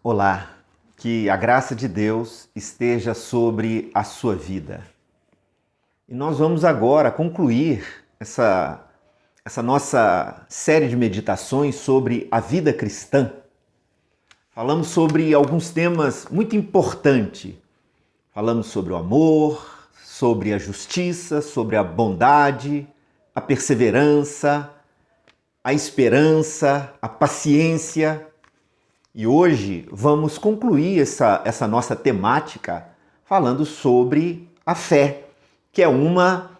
Olá, que a graça de Deus esteja sobre a sua vida. E nós vamos agora concluir essa nossa série de meditações sobre a vida cristã. Falamos sobre alguns temas muito importantes. Falamos sobre o amor, sobre a justiça, sobre a bondade, a perseverança, a esperança, a paciência. E hoje vamos concluir essa nossa temática falando sobre a fé, que é uma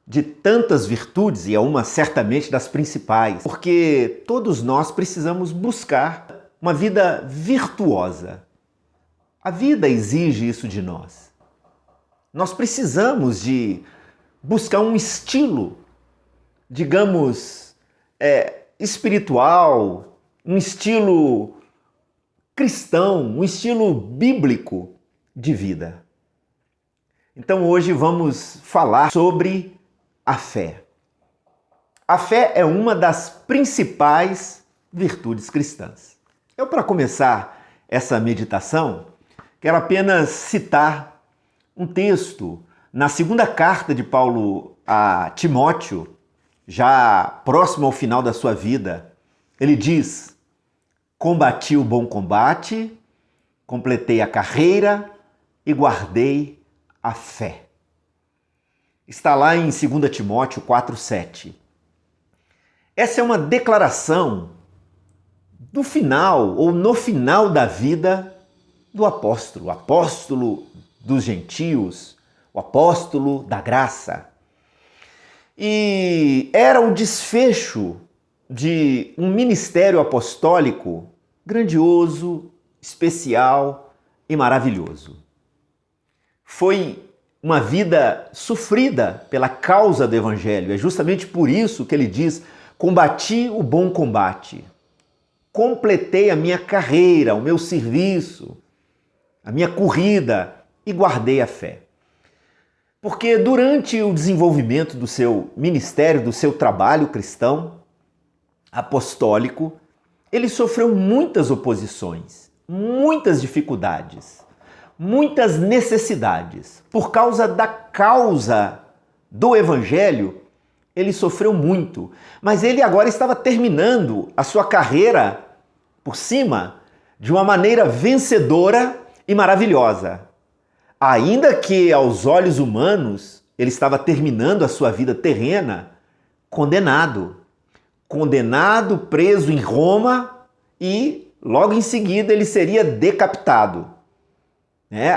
de tantas virtudes e é uma certamente das principais, porque todos nós precisamos buscar uma vida virtuosa. A vida exige isso de nós. Nós precisamos de buscar um estilo, digamos, espiritual, um estilo cristão, um estilo bíblico de vida. Então hoje vamos falar sobre a fé. A fé é uma das principais virtudes cristãs. Para começar essa meditação, quero apenas citar um texto na segunda carta de Paulo a Timóteo, já próximo ao final da sua vida. Ele diz: combati o bom combate, completei a carreira e guardei a fé. Está lá em 2 Timóteo 4,7. Essa é uma declaração do final ou no final da vida do apóstolo, o apóstolo dos gentios, o apóstolo da graça. E era o desfecho de um ministério apostólico grandioso, especial e maravilhoso. Foi uma vida sofrida pela causa do Evangelho. É justamente por isso que ele diz: combati o bom combate, completei a minha carreira, o meu serviço, a minha corrida e guardei a fé. Porque durante o desenvolvimento do seu ministério, do seu trabalho cristão, apostólico, ele sofreu muitas oposições, muitas dificuldades, muitas necessidades. Por causa da causa do Evangelho, ele sofreu muito. Mas ele agora estava terminando a sua carreira por cima de uma maneira vencedora e maravilhosa. Ainda que aos olhos humanos ele estava terminando a sua vida terrena condenado, preso em Roma e logo em seguida ele seria decapitado.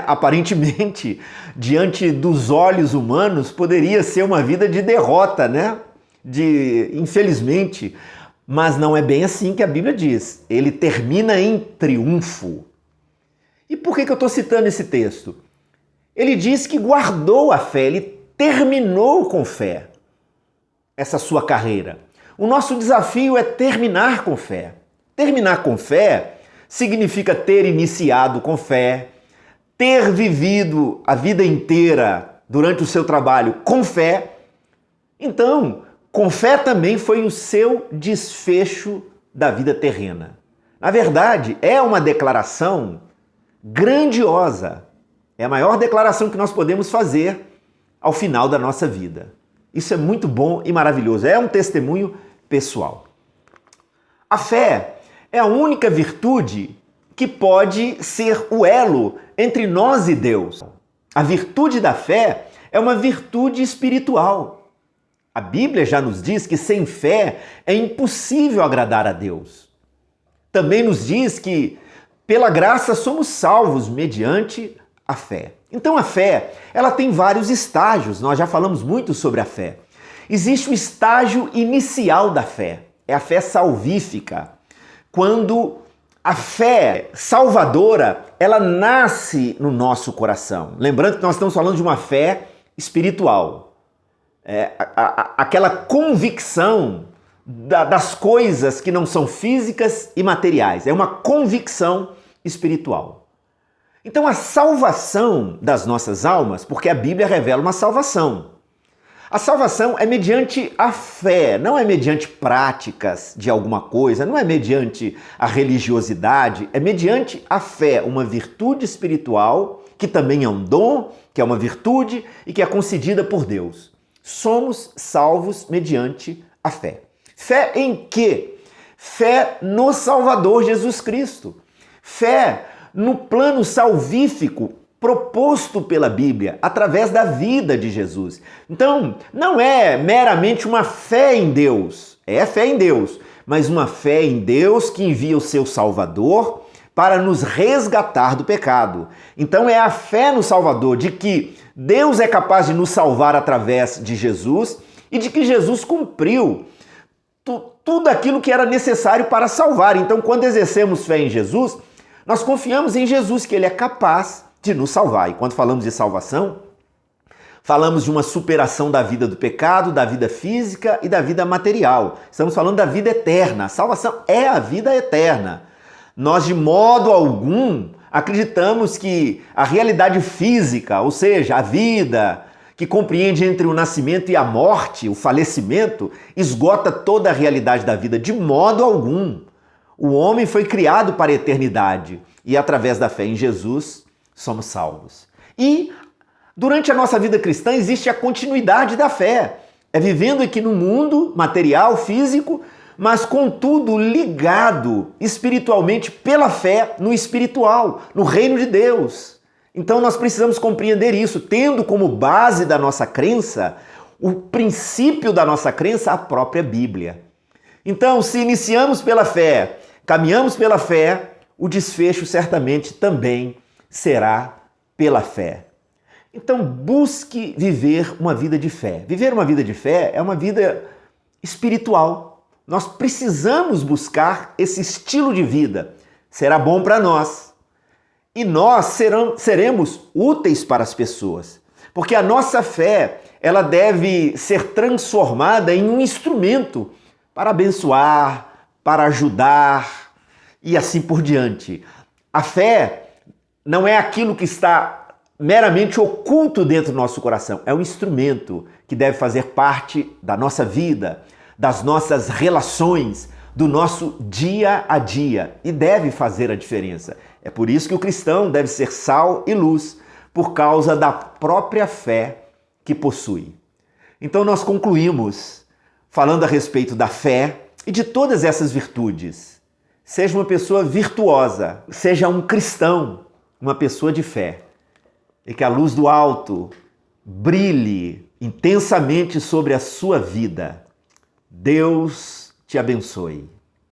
Aparentemente, diante dos olhos humanos, poderia ser uma vida de derrota, infelizmente, mas não é bem assim que a Bíblia diz. Ele termina em triunfo. E por que eu estou citando esse texto? Ele diz que guardou a fé, ele terminou com fé essa sua carreira. O nosso desafio é terminar com fé. Terminar com fé significa ter iniciado com fé, ter vivido a vida inteira durante o seu trabalho com fé. Então, com fé também foi o seu desfecho da vida terrena. Na verdade, é uma declaração grandiosa. É a maior declaração que nós podemos fazer ao final da nossa vida. Isso é muito bom e maravilhoso. É um testemunho pessoal. A fé é a única virtude que pode ser o elo entre nós e Deus. A virtude da fé é uma virtude espiritual. A Bíblia já nos diz que sem fé é impossível agradar a Deus. Também nos diz que pela graça somos salvos mediante a fé. Então a fé, ela tem vários estágios. Nós já falamos muito sobre a fé. Existe o estágio inicial da fé, é a fé salvífica, quando a fé salvadora, ela nasce no nosso coração. Lembrando que nós estamos falando de uma fé espiritual, aquela convicção das coisas que não são físicas e materiais, é uma convicção espiritual. Então a salvação das nossas almas, porque a Bíblia revela uma salvação. A salvação é mediante a fé, não é mediante práticas de alguma coisa, não é mediante a religiosidade, é mediante a fé, uma virtude espiritual que também é um dom, que é uma virtude e que é concedida por Deus. Somos salvos mediante a fé. Fé em quê? Fé no Salvador Jesus Cristo. Fé no plano salvífico proposto pela Bíblia, através da vida de Jesus. Então, não é meramente uma fé em Deus, é fé em Deus, mas uma fé em Deus que envia o seu Salvador para nos resgatar do pecado. Então é a fé no Salvador, de que Deus é capaz de nos salvar através de Jesus e de que Jesus cumpriu tudo aquilo que era necessário para salvar. Então, quando exercemos fé em Jesus, nós confiamos em Jesus, que Ele é capaz de nos salvar. E quando falamos de salvação, falamos de uma superação da vida do pecado, da vida física e da vida material. Estamos falando da vida eterna. A salvação é a vida eterna. Nós, de modo algum, acreditamos que a realidade física, ou seja, a vida que compreende entre o nascimento e a morte, o falecimento, esgota toda a realidade da vida. De modo algum. O homem foi criado para a eternidade e, através da fé em Jesus, somos salvos. E durante a nossa vida cristã existe a continuidade da fé. É vivendo aqui no mundo material, físico, mas contudo ligado espiritualmente pela fé no espiritual, no reino de Deus. Então nós precisamos compreender isso, tendo como base da nossa crença, o princípio da nossa crença, a própria Bíblia. Então, se iniciamos pela fé, caminhamos pela fé, o desfecho certamente também será pela fé. Então busque viver uma vida de fé. Viver uma vida de fé é uma vida espiritual. Nós precisamos buscar esse estilo de vida. Será bom para nós. E nós seremos úteis para as pessoas. Porque a nossa fé, ela deve ser transformada em um instrumento para abençoar, para ajudar e assim por diante. A fé não é aquilo que está meramente oculto dentro do nosso coração. É um instrumento que deve fazer parte da nossa vida, das nossas relações, do nosso dia a dia e deve fazer a diferença. É por isso que o cristão deve ser sal e luz, por causa da própria fé que possui. Então nós concluímos falando a respeito da fé e de todas essas virtudes. Seja uma pessoa virtuosa, seja um cristão, uma pessoa de fé, e que a luz do alto brilhe intensamente sobre a sua vida. Deus te abençoe.